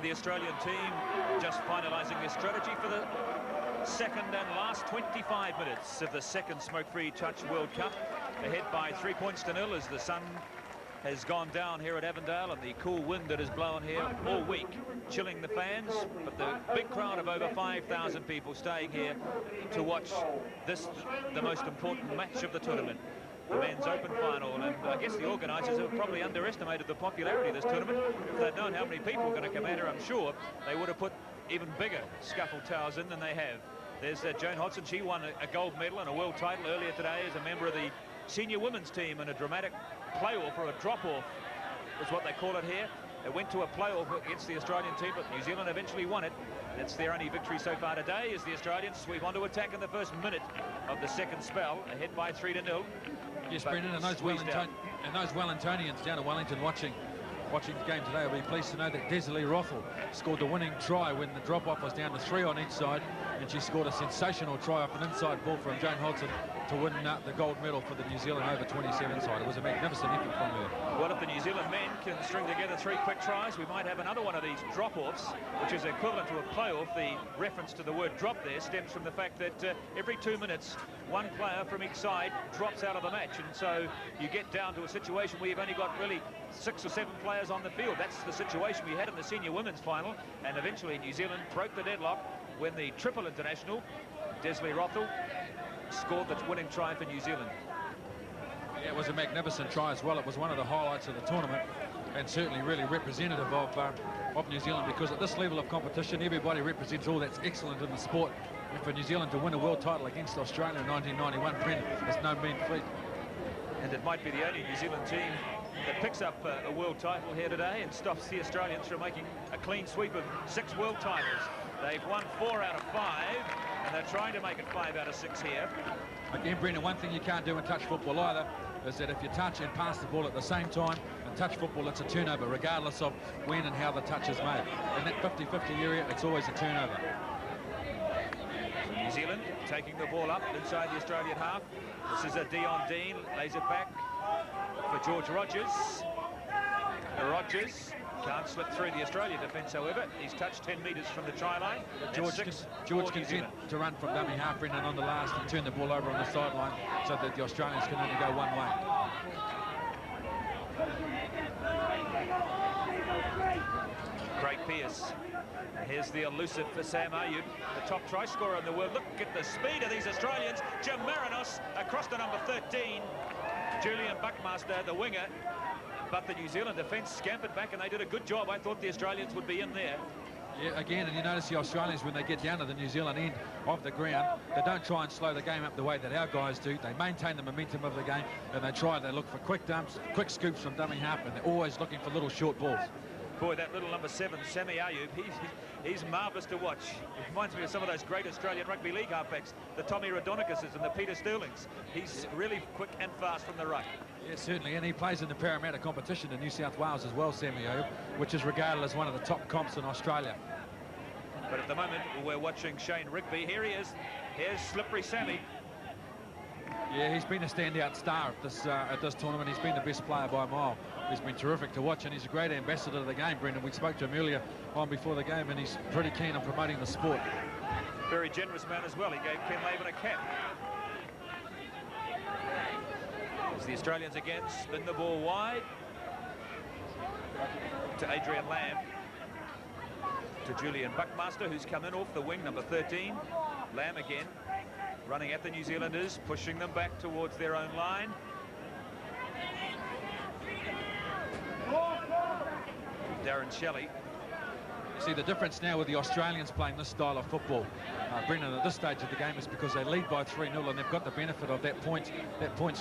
The Australian team just finalising their strategy for the second and last 25 minutes of the second Smoke-Free Touch World Cup. Ahead by 3 points to nil as the sun has gone down here at Avondale, and the cool wind that has blown here all week chilling the fans, but the big crowd of over 5,000 people staying here to watch this, the most important match of the tournament, the men's open final. And I guess the organisers have probably underestimated the popularity of this tournament. If they'd known how many people were going to come out here, I'm sure they would have put even bigger scuffle towers in than they have. There's Joan Hodson. She won a gold medal and a world title earlier today as a member of the senior women's team in a dramatic play-off, or a drop-off is what they call it here. It went to a play-off against the Australian team, but New Zealand eventually won it. It's their only victory so far today as the Australians sweep on to attack in the first minute of the second spell, ahead by 3-0. Yes, Brendan, and those Wellingtonians down at Wellington watching the game today will be pleased to know that Desiree Rothel scored the winning try when the drop-off was down to 3 on each side, and she scored a sensational try off an inside ball from Joan Hodson to win the gold medal for the New Zealand over 27 side. It was a magnificent effort from her. Well, if the New Zealand men can string together 3 quick tries, we might have another one of these drop-offs, which is equivalent to a play-off. The reference to the word drop there stems from the fact that every 2 minutes, one player from each side drops out of the match, and so you get down to a situation where you've only got really 6 or 7 players on the field. That's the situation we had in the senior women's final, and eventually New Zealand broke the deadlock when the triple international, Desiree Rothel, scored the winning try for New Zealand. Yeah, it was a magnificent try as well. It was one of the highlights of the tournament, and certainly really representative of New Zealand, because at this level of competition, everybody represents all that's excellent in the sport. And for New Zealand to win a world title against Australia in 1991, Brent, is no mean feat. And it might be the only New Zealand team that picks up a world title here today and stops the Australians from making a clean sweep of 6 world titles. They've won 4 out of 5, and they're trying to make it 5 out of 6 here. Again, Brendan, one thing you can't do in touch football either is that if you touch and pass the ball at the same time, in touch football it's a turnover, regardless of when and how the touch is made. In that 50-50 area, it's always a turnover. New Zealand taking the ball up inside the Australian half. This is a Dion Dean, lays it back for George Rogers. Rogers can't slip through the Australian defence, however. He's touched 10 metres from the try line. George can get to run from dummy half, Brendan, on the last and turn the ball over on the sideline so that the Australians can only go one way. Craig Pearce. Here's the elusive for Sam Ayub, the top try scorer in the world. Look at the speed of these Australians. Jim Marinos across to number 13. Julian Buckmaster, the winger. But the New Zealand defence scampered back, and they did a good job. I thought the Australians would be in there. Yeah, again, and you notice the Australians, when they get down to the New Zealand end of the ground, they don't try and slow the game up the way that our guys do. They maintain the momentum of the game, and they look for quick dumps, quick scoops from dummy half, and they're always looking for little short balls. Boy, that little number 7, Sammy Ayub, he's marvellous to watch. It reminds me of some of those great Australian rugby league halfbacks, the Tommy Radonicuses and the Peter Sterlings. He's really quick and fast from the ruck. Yeah, certainly, and he plays in the Parramatta competition in New South Wales as well, Sammy Ayub, which is regarded as one of the top comps in Australia. But at the moment, we're watching Shane Rigby. Here he is. Here's Slippery Sammy. Yeah, he's been a standout star at this tournament. He's been the best player by a mile. He's been terrific to watch, and he's a great ambassador of the game, Brendan. We spoke to him earlier on before the game, and he's pretty keen on promoting the sport. Very generous man as well. He gave Ken Laban a cap. As the Australians again spin the ball wide to Adrian Lamb. To Julian Buckmaster, who's come in off the wing, number 13. Lamb again, running at the New Zealanders, pushing them back towards their own line. Darren Shelley. You see, the difference now with the Australians playing this style of football, Brendan, at this stage of the game, is because they lead by 3-0, and they've got the benefit of that points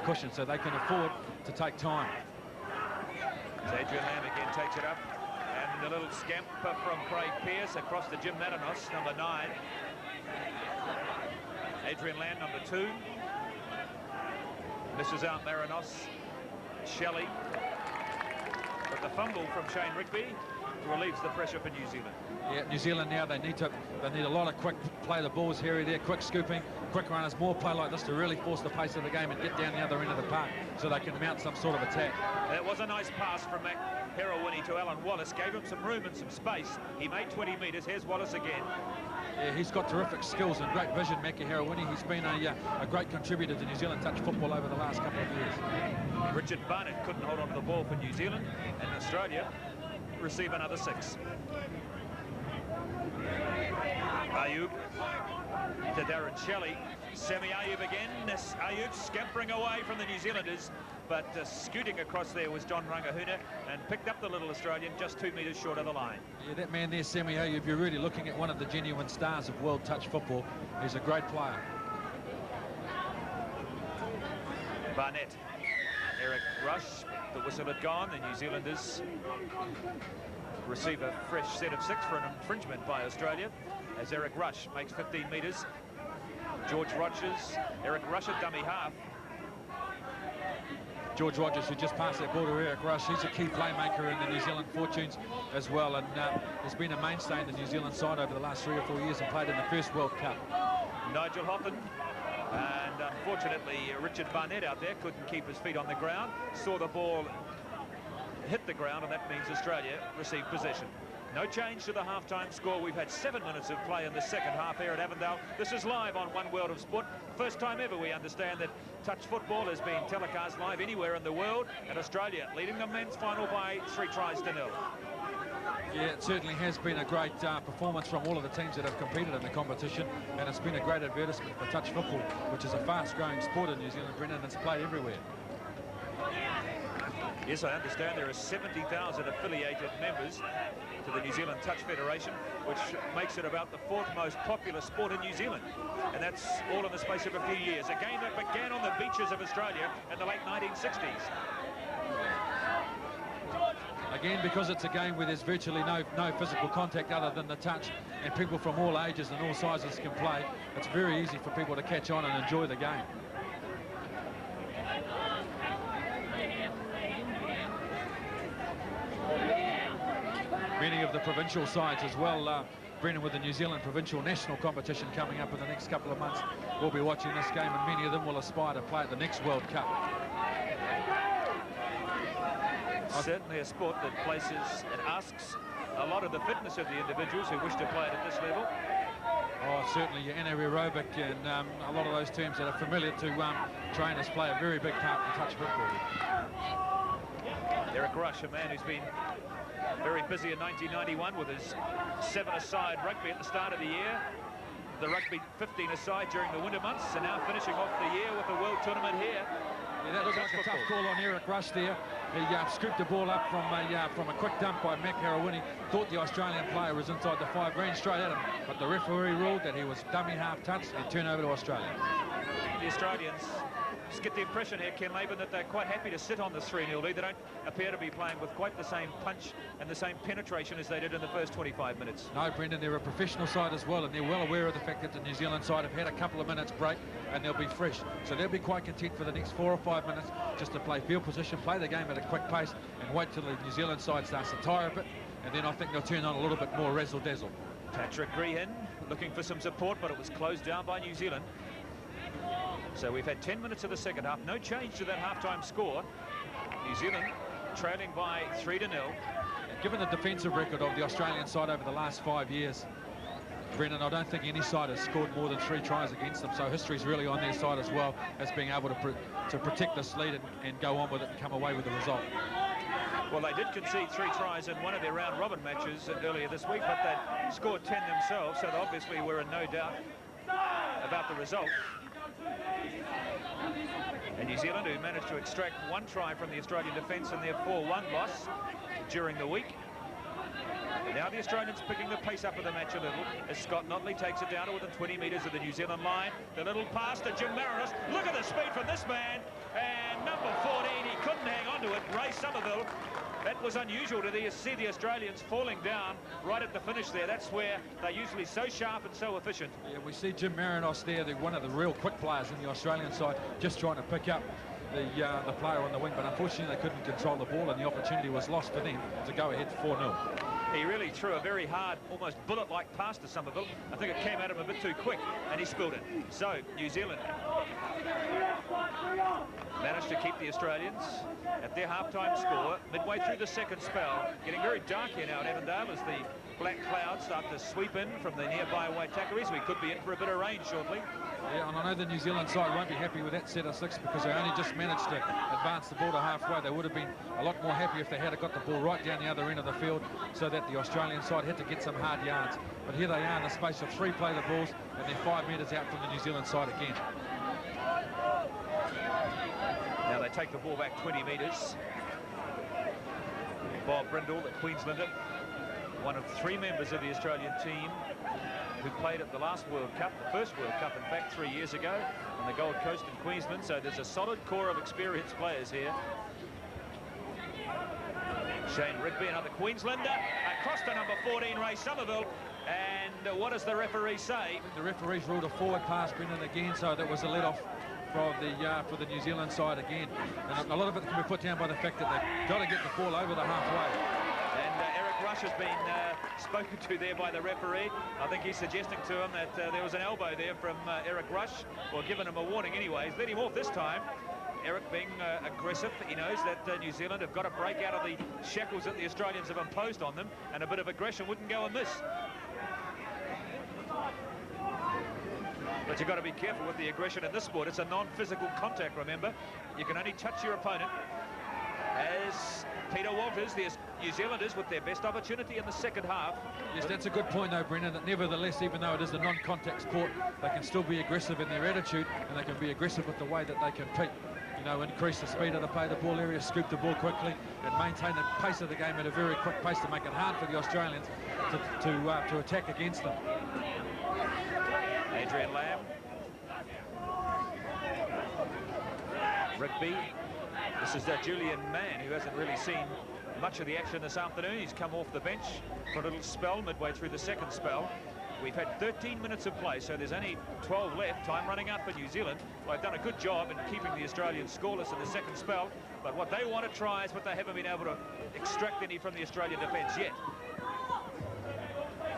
cushion, so they can afford to take time. As Adrian Lamb again takes it up, and a little scamper from Craig Pearce across to Jim Marinos, number 9. Adrian Lamb, number 2. Misses out Marinos. Shelley. But the fumble from Shane Rigby relieves the pressure for New Zealand. Yeah, New Zealand now, they need a lot of quick play the balls here and there, quick scooping, quick runners, more play like this to really force the pace of the game and get down the other end of the park so they can mount some sort of attack. It was a nice pass from Herawini to Alan Wallace, gave him some room and some space. He made 20 metres. Here's Wallace again. Yeah, he's got terrific skills and great vision, Mackie Herawini. He's been a great contributor to New Zealand touch football over the last couple of years. Richard Barnett couldn't hold on to the ball for New Zealand, and Australia receive another 6. Ayub to Darren Shelley. Semi Ayub again. Ayub scampering away from the New Zealanders, but scooting across there was John Rangahuna and picked up the little Australian just 2 metres short of the line. Yeah, that man there, Semi Ayub, you're really looking at one of the genuine stars of world touch football. He's a great player. Barnett. Eric Rush. The whistle had gone. The New Zealanders receive a fresh set of 6 for an infringement by Australia, as Eric Rush makes 15 metres. George Rogers, Eric Rush at dummy half. George Rogers, who just passed that ball to Eric Rush, he's a key playmaker in the New Zealand fortunes as well, and has been a mainstay in the New Zealand side over the last 3 or 4 years and played in the first World Cup. Nigel Hoffman, and unfortunately Richard Barnett out there couldn't keep his feet on the ground, saw the ball hit the ground, and that means Australia received possession. No change to the half-time score. We've had 7 minutes of play in the second half here at Avondale. This is live on One World of Sport. First time ever we understand that touch football has been telecast live anywhere in the world, and Australia leading the men's final by 3 tries to 0. Yeah, it certainly has been a great performance from all of the teams that have competed in the competition, and it's been a great advertisement for touch football, which is a fast-growing sport in New Zealand, Brendan, and it's played everywhere. Yes, I understand there are 70,000 affiliated members to the New Zealand Touch Federation, which makes it about the 4th most popular sport in New Zealand. And that's all in the space of a few years. A game that began on the beaches of Australia in the late 1960s. Again, because it's a game where there's virtually no physical contact other than the touch, and people from all ages and all sizes can play, it's very easy for people to catch on and enjoy the game. Many of the provincial sides as well, Brendan, with the New Zealand provincial national competition coming up in the next couple of months, will be watching this game, and many of them will aspire to play at the next World Cup. Certainly a sport that places and asks a lot of the fitness of the individuals who wish to play it at this level. Oh, certainly your anaerobic and a lot of those terms that are familiar to trainers play a very big part in touch football. Eric Rush, a man who's been very busy in 1991 with his 7-a-side rugby at the start of the year. The rugby 15-a-side during the winter months, and now finishing off the year with the World Tournament here. Yeah, that looks like a tough call on Eric Rush there. He scooped the ball up from a quick dump by Mac Herawini. Thought the Australian player was inside the 5, ran straight at him, but the referee ruled that he was dummy half touch and turn over to Australia. The Australians just get the impression here, Ken Laban, that they're quite happy to sit on this 3-0 lead. They don't appear to be playing with quite the same punch and the same penetration as they did in the first 25 minutes. No, Brendan, they're a professional side as well, and they're well aware of the fact that the New Zealand side have had a couple of minutes break, and they'll be fresh. So they'll be quite content for the next 4 or 5 minutes just to play field position, play the game at a quick pace, and wait till the New Zealand side starts to tire a bit, and then I think they'll turn on a little bit more razzle-dazzle. Patrick Grehan looking for some support, but it was closed down by New Zealand. So we've had 10 minutes of the second half. No change to that half-time score. New Zealand trailing by 3-0. Given the defensive record of the Australian side over the last 5 years, Brendan, I don't think any side has scored more than 3 tries against them. So history's really on their side as well, as being able to protect this lead and go on with it and come away with the result. Well, they did concede 3 tries in one of their round-robin matches earlier this week, but they scored 10 themselves, so they obviously were in no doubt about the result. And New Zealand, who managed to extract 1 try from the Australian defence in their 4-1 loss during the week. And now the Australians picking the pace up of the match a little as Scott Notley takes it down to within 20 metres of the New Zealand line. The little pass to Jim Marinus. Look at the speed from this man. And number 14, he couldn't hang on to it. Ray Somerville. That was unusual to see the Australians falling down right at the finish there. That's where they're usually so sharp and so efficient. Yeah, we see Jim Marinos there, one of the real quick players in the Australian side, just trying to pick up the player on the wing, but unfortunately they couldn't control the ball and the opportunity was lost for them to go ahead 4-0. He really threw a very hard, almost bullet-like pass to Somerville. I think it came at him a bit too quick, and he spilled it. So, New Zealand managed to keep the Australians at their half-time score midway through the second spell. Getting very dark here now at Avondale as the black clouds start to sweep in from the nearby Waitakaris. We could be in for a bit of rain shortly. Yeah, and I know the New Zealand side won't be happy with that set of 6 because they only just managed to advance the ball to halfway. They would have been a lot more happy if they had got the ball right down the other end of the field so that the Australian side had to get some hard yards. But here they are in the space of 3 play the balls, and they're 5 metres out from the New Zealand side again. Now they take the ball back 20 metres. Bob Brindle, the Queenslander, one of 3 members of the Australian team who played at the last World Cup, the first World Cup, in fact, 3 years ago on the Gold Coast in Queensland. So there's a solid core of experienced players here. Shane Rigby, another Queenslander, across to number 14, Ray Somerville. And what does the referee say? The referee's ruled a forward pass, Brendan, again, so that was a let-off for the New Zealand side again. And a lot of it can be put down by the fact that they've got to get the ball over the halfway. And Eric Rush has been spoken to there by the referee. I think he's suggesting to him that there was an elbow there from Eric Rush, or given him a warning anyways. Let him off this time. Eric being aggressive. He knows that New Zealand have got to break out of the shackles that the Australians have imposed on them, and a bit of aggression wouldn't go amiss. But you've got to be careful with the aggression in this sport. It's a non-physical contact, remember. You can only touch your opponent. As Peter Walters, the New Zealanders, with their best opportunity in the second half. Yes, that's a good point, though, Brendan, that nevertheless, even though it is a non-contact sport, they can still be aggressive in their attitude, and they can be aggressive with the way that they compete. You know, increase the speed of the play, the ball area, scoop the ball quickly, and maintain the pace of the game at a very quick pace to make it hard for the Australians to attack against them. Adrian Lamb. Rigby. This is Julian Mann, who hasn't really seen much of the action this afternoon. He's come off the bench for a little spell midway through the second spell. We've had 13 minutes of play, so there's only 12 left. Time running out for New Zealand. Well, they've done a good job in keeping the Australians scoreless in the second spell, but what they want to try is what they haven't been able to extract any from the Australian defence yet.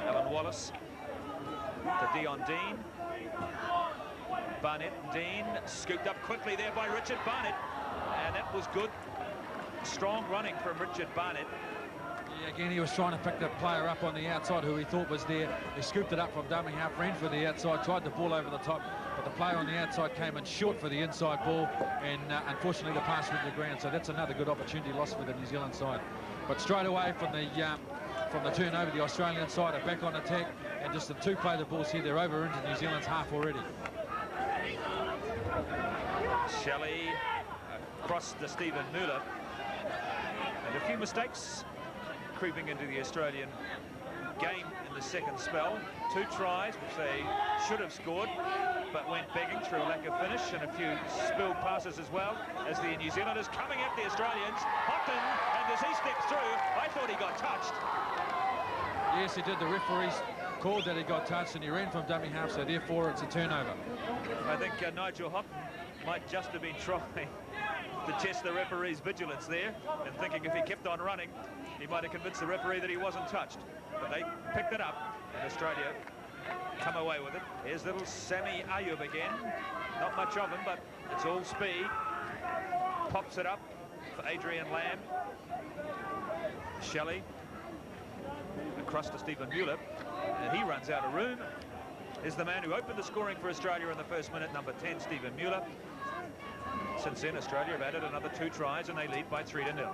Alan Wallace to Dion Dean. Barnett and Dean scooped up quickly there by Richard Barnett, and that was good. Strong running from Richard Barnett. Yeah, again, he was trying to pick the player up on the outside who he thought was there. He scooped it up from dummy half, ran for the outside, tried the ball over the top, but the player on the outside came in short for the inside ball, and unfortunately the pass went to the ground. So that's another good opportunity lost for the New Zealand side. But straight away from the turnover, the Australian side are back on attack, and just the 2 play the balls here, they're over into New Zealand's half already. Shelley across to Stephen Mueller, and a few mistakes creeping into the Australian game in the second spell. 2 tries which they should have scored, but went begging through a lack of finish, and a few spilled passes as well as the New Zealanders coming at the Australians. Houghton, and as he steps through, I thought he got touched. Yes, he did. The referees called that he got touched, and he ran from dummy half, so therefore it's a turnover. I think Nigel Houghton might just have been trying to test the referee's vigilance there, and thinking if he kept on running, he might have convinced the referee that he wasn't touched. But they picked it up, and Australia come away with it. Here's little Sammy Ayub again. Not much of him, but it's all speed. Pops it up for Adrian Lamb. Shelley across to Stephen Mueller, and he runs out of room. Is the man who opened the scoring for Australia in the first minute, number 10, Stephen Mueller. Since then, Australia have added another 2 tries, and they lead by 3-0.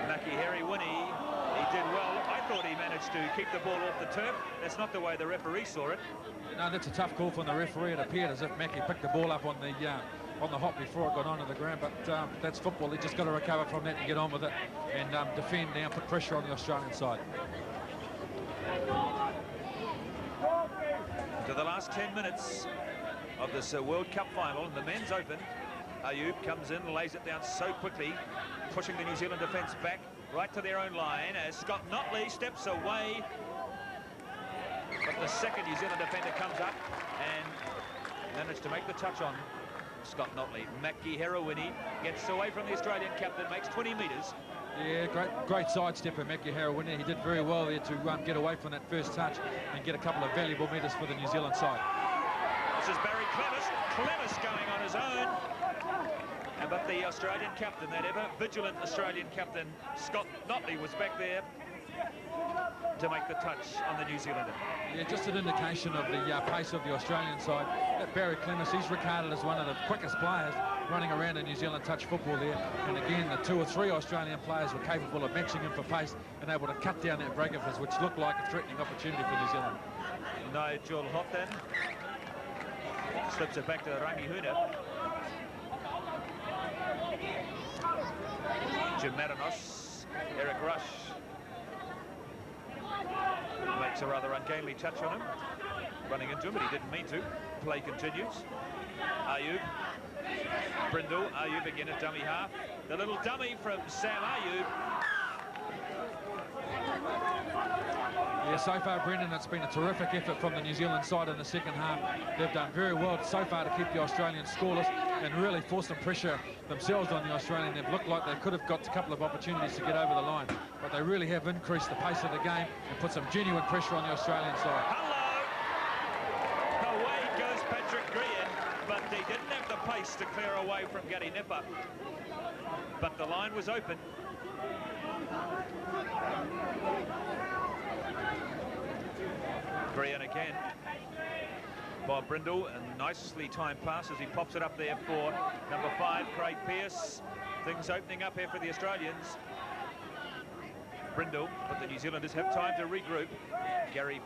Mackie Harry Winnie, he did well. I thought he managed to keep the ball off the turf. That's not the way the referee saw it. No, that's a tough call from the referee. It appeared as if Mackie picked the ball up on the hop before it got onto the ground, but that's football. They just got to recover from that and get on with it, and defend now, put pressure on the Australian side. To the last 10 minutes of this World Cup final, and the men's open. Ayub comes in, lays it down so quickly, pushing the New Zealand defence back right to their own line as Scott Notley steps away. But the second New Zealand defender comes up and managed to make the touch on Scott Notley. Mackie Herawini gets away from the Australian captain, makes 20 metres. Yeah, great sidestepper, Mackie Harawini. He did very well there to get away from that first touch and get a couple of valuable metres for the New Zealand side. This is Barry Clemis. Clemis going on his own. But the Australian captain, that ever vigilant Australian captain, Scott Notley, was back there to make the touch on the New Zealander. Yeah, just an indication of the pace of the Australian side. That Barry Clemis, he's regarded as one of the quickest players running around in New Zealand touch football there. And again, the 2 or 3 Australian players were capable of matching him for pace and able to cut down that break of his, which looked like a threatening opportunity for New Zealand. Nigel Houghton slips it back to Rangihuna. Jim Marinos, Eric Rush makes a rather ungainly touch on him, running into him, but he didn't mean to. Play continues. Ayub, Brindle, Ayub again at dummy half. The little dummy from Sam Ayub. Yeah, so far, Brendan, it's been a terrific effort from the New Zealand side in the second half. They've done very well so far to keep the Australians scoreless and really force some pressure themselves on the Australian. They've looked like they could have got a couple of opportunities to get over the line, but they really have increased the pace of the game and put some genuine pressure on the Australian side. Hello! Away goes Patrick Green, but he didn't have the pace to clear away from Gary Nipper. But the line was open. Green again. Bob Brindle, a nicely timed pass as he pops it up there for number 5, Craig Pearce. Things opening up here for the Australians. Brindle, but the New Zealanders have time to regroup. Gary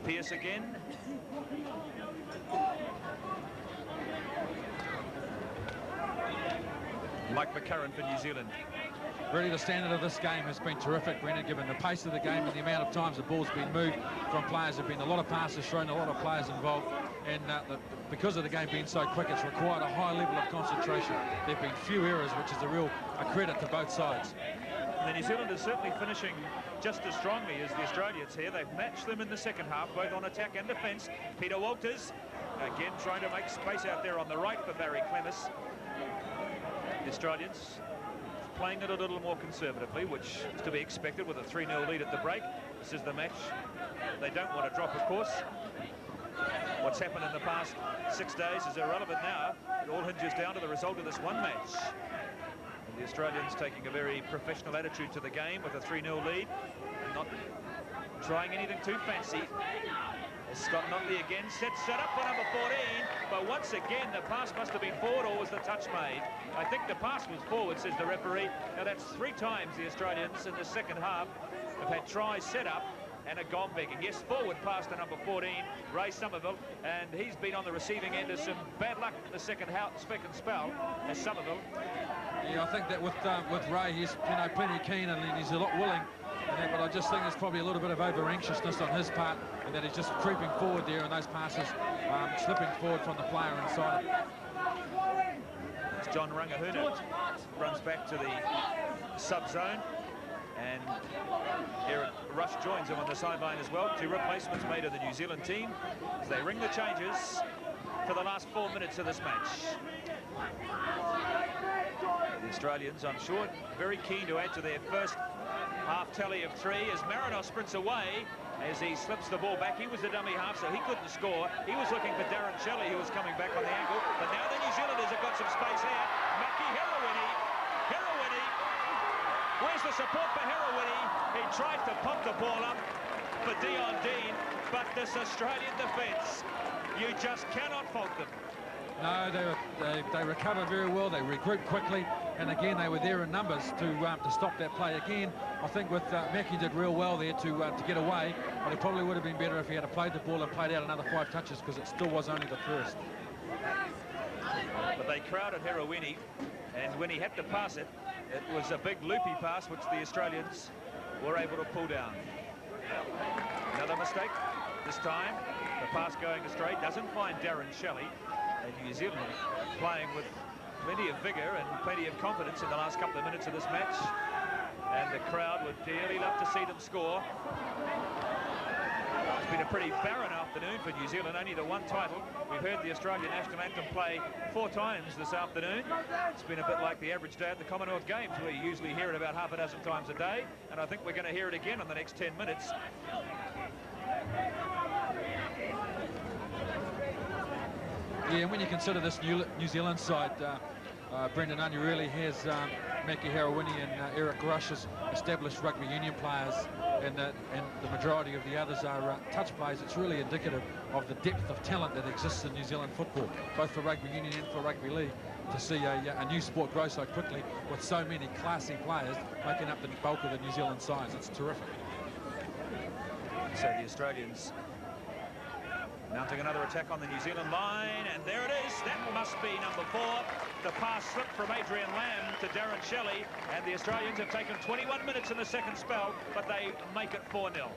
Pearce again. Mike McCarran for New Zealand. Really, the standard of this game has been terrific, Brendan, given the pace of the game and the amount of times the ball's been moved from players. There have been a lot of passes thrown, a lot of players involved, and because of the game being so quick, it's required a high level of concentration. There have been few errors, which is a credit to both sides. The New Zealanders certainly finishing just as strongly as the Australians here. They've matched them in the second half, both on attack and defence. Peter Walters, again, trying to make space out there on the right for Barry Clemis. The Australians playing it a little more conservatively, which is to be expected with a 3-0 lead at the break. This is the match they don't want to drop, of course. What's happened in the past 6 days is irrelevant now. It all hinges down to the result of this one match. And the Australians taking a very professional attitude to the game with a 3-0 lead, not trying anything too fancy. Scott Notley again sets it up for number 14, but once again the pass must have been forward, or was the touch made? I think the pass was forward, says the referee. Now that's 3 times the Australians in the second half have had tries set up and are gone begging. Yes, forward pass to number 14, Ray Somerville, and he's been on the receiving end of some bad luck in the second spell as Somerville. Yeah, I think that with Ray, he's plenty keen and he's a lot willing. But I just think there's probably a little bit of over-anxiousness on his part, and that he's just creeping forward there, and those passes slipping forward from the player inside. It's John Rangihuna runs back to the sub-zone, and Eric Rush joins him on the sideline as well. 2 replacements made of the New Zealand team as they ring the changes for the last 4 minutes of this match. The Australians, I'm sure, very keen to add to their first half tally of 3 as Marinos sprints away as he slips the ball back. He was a dummy half, so he couldn't score. He was looking for Darren Shelley, who was coming back on the angle. But now the New Zealanders have got some space here. Mackie Harawini. Where's the support for Harawini? He tried to pump the ball up for Dion Dean, but this Australian defence, you just cannot fault them. No, they recover very well. They regroup quickly, and again they were there in numbers to stop that play again. I think with Mackie did real well there to get away, but it probably would have been better if he had played the ball and played out another 5 touches, because it still was only the first. But they crowded Harawini, and when he had to pass it, it was a big loopy pass which the Australians were able to pull down. Another mistake. This time the pass going astray doesn't find Darren Shelley. New Zealand playing with plenty of vigour and plenty of confidence in the last couple of minutes of this match, and the crowd would dearly love to see them score. It's been a pretty barren afternoon for New Zealand, only the one title. We've heard the Australian national anthem play 4 times this afternoon. It's been a bit like the average day at the Commonwealth Games, where you usually hear it about half a dozen times a day, and I think we're going to hear it again in the next 10 minutes. Yeah, and when you consider this New Zealand side, Brendan, only really has Maki Harawini and Eric Rush as established rugby union players, and the majority of the others are touch players. It's really indicative of the depth of talent that exists in New Zealand football, both for rugby union and for rugby league. To see a new sport grow so quickly with so many classy players making up the bulk of the New Zealand sides, it's terrific. So the Australians mounting another attack on the New Zealand line, and there it is. That must be number 4. The pass slipped from Adrian Lamb to Darren Shelley, and the Australians have taken 21 minutes in the second spell, but they make it 4-0.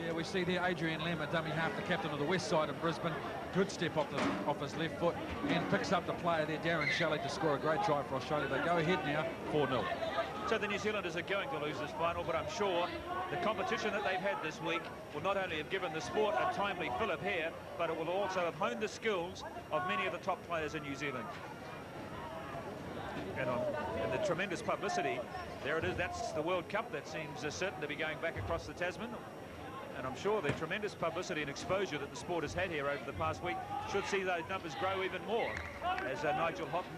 Yeah, we see there Adrian Lamb, a dummy half, the captain of the West Side of Brisbane. Good step off his left foot, and picks up the player there, Darren Shelley, to score a great try for Australia. They go ahead now, 4-0. So the New Zealanders are going to lose this final, but I'm sure the competition that they've had this week will not only have given the sport a timely fillip here, but it will also have honed the skills of many of the top players in New Zealand. And the tremendous publicity, there it is, that's the World Cup that seems certain to be going back across the Tasman. And I'm sure the tremendous publicity and exposure that the sport has had here over the past week should see those numbers grow even more as Nigel Houghton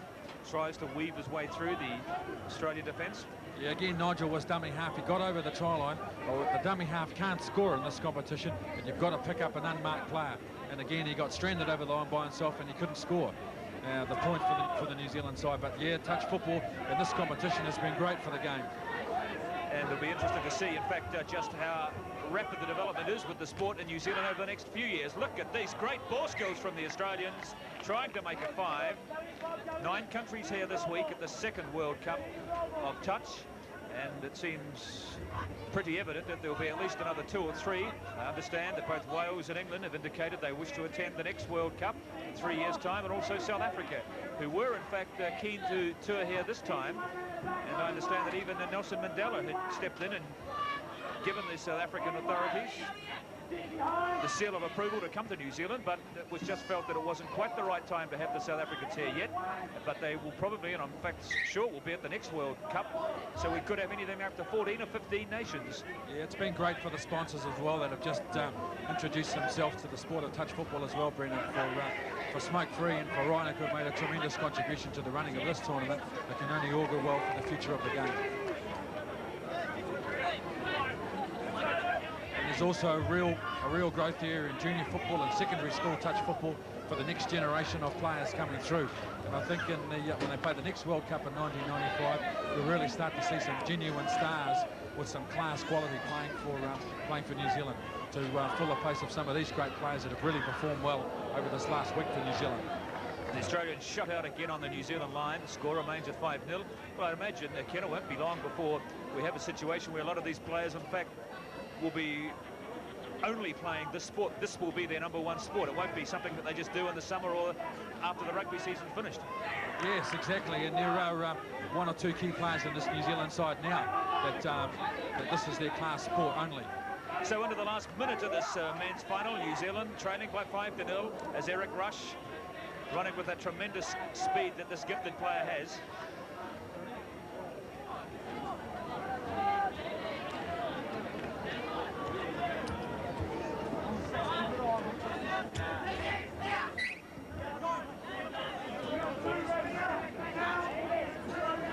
tries to weave his way through the Australian defence. Yeah, again, Nigel was dummy half. He got over the try line. Well, the dummy half can't score in this competition, and you've got to pick up an unmarked player. And again, he got stranded over the line by himself, and he couldn't score. The point for the New Zealand side. But yeah, touch football in this competition has been great for the game. And it'll be interesting to see, in fact, just how rapid the development is with the sport in New Zealand over the next few years. Look at these great ball skills from the Australians, trying to make it 5. 9 countries here this week at the second World Cup of touch, and it seems pretty evident that there'll be at least another 2 or 3. I understand that both Wales and England have indicated they wish to attend the next World Cup in 3 years' time, and also South Africa, who were in fact keen to tour here this time. And I understand that even Nelson Mandela had stepped in and given the South African authorities the seal of approval to come to New Zealand, but it was just felt that it wasn't quite the right time to have the South Africans here yet. But they will probably, and I'm in fact sure will be at the next World Cup, so we could have anything up to 14 or 15 nations. Yeah, it's been great for the sponsors as well that have just introduced themselves to the sport of touch football as well, Brendan, for Smoke Free and for Ryan, who have made a tremendous contribution to the running of this tournament. That can only augur well for the future of the game. There's also a real growth here in junior football and secondary school touch football for the next generation of players coming through. And I think when they play the next World Cup in 1995, we'll really start to see some genuine stars with some class quality playing for New Zealand to fill the place of some of these great players that have really performed well over this last week for New Zealand. The Australians shut out again on the New Zealand line. The score remains at 5-0. But I imagine, Ken, it won't be long before we have a situation where a lot of these players, in fact, will be only playing this sport. This will be their #1 sport. It won't be something that they just do in the summer or after the rugby season's finished. Yes, exactly. And there are 1 or 2 key players in this New Zealand side now that this is their class sport only. So into the last minute of this men's final, New Zealand trailing by 5-0 as Eric Rush running with that tremendous speed that this gifted player has.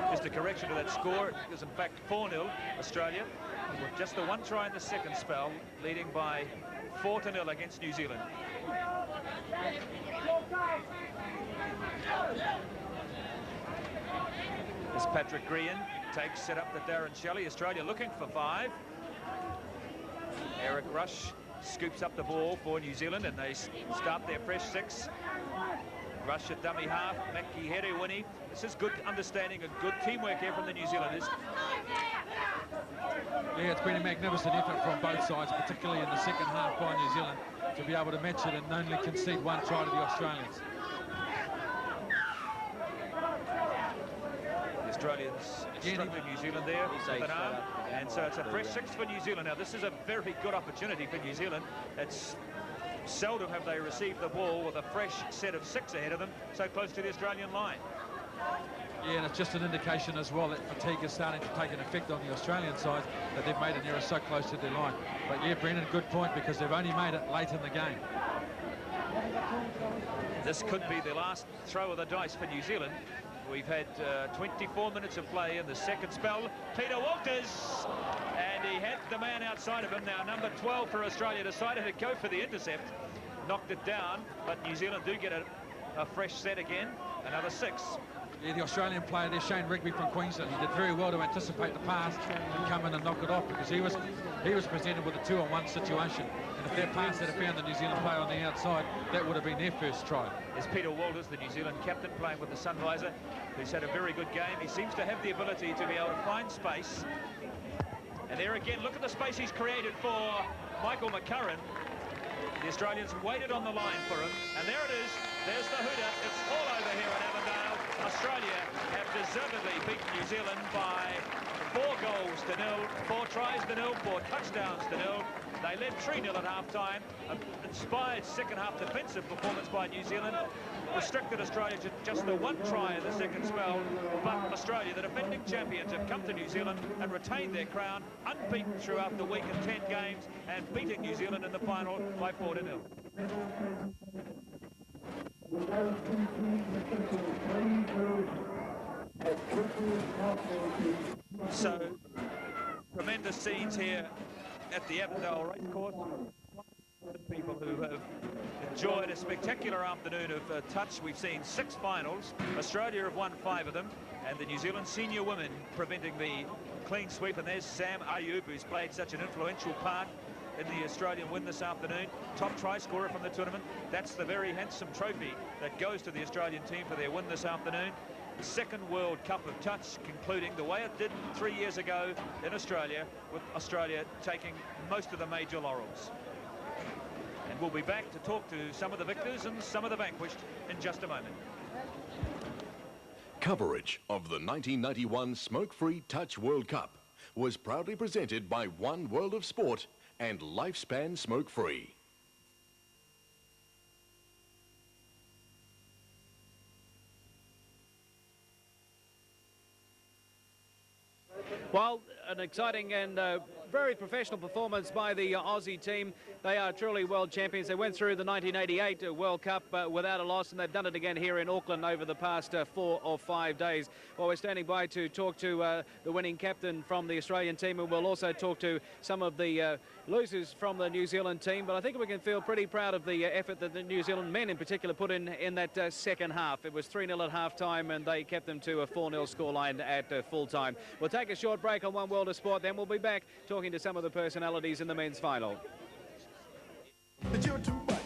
Just a correction to that score. It is in fact 4-0 Australia, with just the 1 try in the second spell, leading by 4-0 against New Zealand. As Patrick Green takes set up to Darren Shelley. Australia looking for 5. Eric Rush scoops up the ball for New Zealand, and they start their fresh 6. Rush at dummy half, Maki Harawini. This is good understanding and good teamwork here from the New Zealanders. Yeah, it's been a magnificent effort from both sides, particularly in the second half by New Zealand, to be able to match it and only concede 1 try to the Australians. Australians instructed New Zealand there with an arm, and so it's a fresh 6 for New Zealand. Now this is a very good opportunity for New Zealand. It's seldom have they received the ball with a fresh set of 6 ahead of them, so close to the Australian line. Yeah, and it's just an indication as well that fatigue is starting to take an effect on the Australian side, that they've made an error so close to their line. But yeah, Brendan, good point, because they've only made it late in the game. This could be the last throw of the dice for New Zealand. We've had 24 minutes of play in the second spell. Peter Walters, and he had the man outside of him. Now number 12 for Australia decided to go for the intercept, knocked it down, but New Zealand do get a fresh set again, another 6. Yeah, the Australian player there, Shane Rigby from Queensland, he did very well to anticipate the pass and come in and knock it off, because he was presented with a 2-on-1 situation, and if that pass had found the New Zealand player on the outside, that would have been their first try. There's Peter Walters, the New Zealand captain, playing with the sun visor, who's had a very good game. He seems to have the ability to be able to find space, and there again, look at the space he's created for Michael McCurran. The Australians waited on the line for him, and there it is. There's the hooter. It's all over here in Avondale. Australia have deservedly beaten New Zealand by 4 goals to 0, 4 tries to 0, 4 touchdowns to 0. They led 3-0 at half-time. An inspired second-half defensive performance by New Zealand restricted Australia to just the 1 try in the second spell. But Australia, the defending champions, have come to New Zealand and retained their crown, unbeaten throughout the week in 10 games, and beating New Zealand in the final by 4-0. So, tremendous scenes here at the Avondale Racecourse. People who have enjoyed a spectacular afternoon of touch. We've seen 6 finals. Australia have won 5 of them, and the New Zealand senior women preventing the clean sweep. And there's Sam Ayub, who's played such an influential part in the Australian win this afternoon. Top try scorer from the tournament. That's the very handsome trophy that goes to the Australian team for their win this afternoon. The 2nd World Cup of Touch concluding the way it did 3 years ago in Australia, with Australia taking most of the major laurels. And we'll be back to talk to some of the victors and some of the vanquished in just a moment. Coverage of the 1991 Smoke-Free Touch World Cup was proudly presented by One World of Sport and Lifespan Smoke-Free. Well, an exciting and very professional performance by the Aussie team. They are truly world champions. They went through the 1988 World Cup without a loss, and they've done it again here in Auckland over the past 4 or 5 days. Well, we're standing by to talk to the winning captain from the Australian team, and we'll also talk to some of the losers from the New Zealand team. But I think we can feel pretty proud of the effort that the New Zealand men in particular put in that second half. It was 3-0 at half-time, and they kept them to a 4-0 scoreline at full-time. We'll take a short break on One World of Sport, then we'll be back talking to some of the personalities in the men's final. But you're too much.